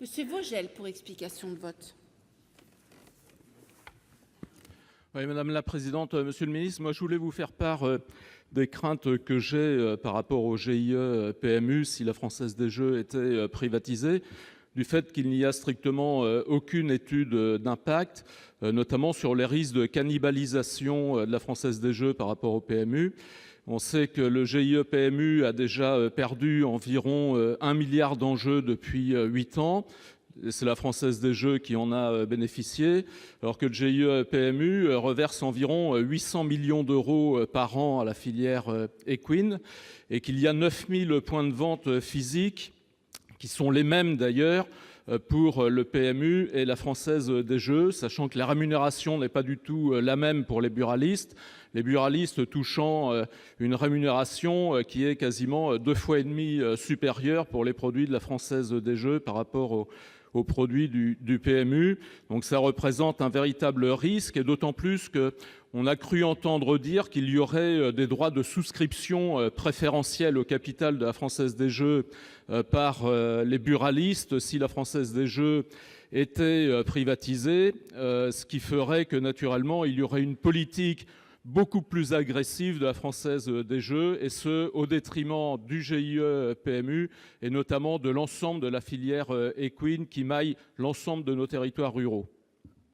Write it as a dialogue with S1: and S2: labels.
S1: Monsieur Vogel, pour explication de vote.
S2: Oui, Madame la Présidente, Monsieur le Ministre, moi je voulais vous faire part des craintes que j'ai par rapport au GIE PMU si la Française des Jeux était privatisée, du fait qu'il n'y a strictement aucune étude d'impact, notamment sur les risques de cannibalisation de la Française des Jeux par rapport au PMU. On sait que le GIE PMU a déjà perdu environ 1 milliard d'enjeux depuis 8 ans. C'est la Française des Jeux qui en a bénéficié, alors que le GIE PMU reverse environ 800 millions d'euros par an à la filière équine et qu'il y a 9000 points de vente physiques qui sont les mêmes d'ailleurs pour le PMU et la Française des Jeux, sachant que la rémunération n'est pas du tout la même pour les buralistes touchant une rémunération qui est quasiment 2,5 fois supérieure pour les produits de la Française des Jeux par rapport aux produits du PMU. Donc ça représente un véritable risque, et d'autant plus qu'on a cru entendre dire qu'il y aurait des droits de souscription préférentiels au capital de la Française des Jeux par les buralistes si la Française des Jeux était privatisée, ce qui ferait que naturellement il y aurait une politique beaucoup plus agressive de la Française des Jeux, et ce, au détriment du GIE PMU et notamment de l'ensemble de la filière équine qui maille l'ensemble de nos territoires ruraux.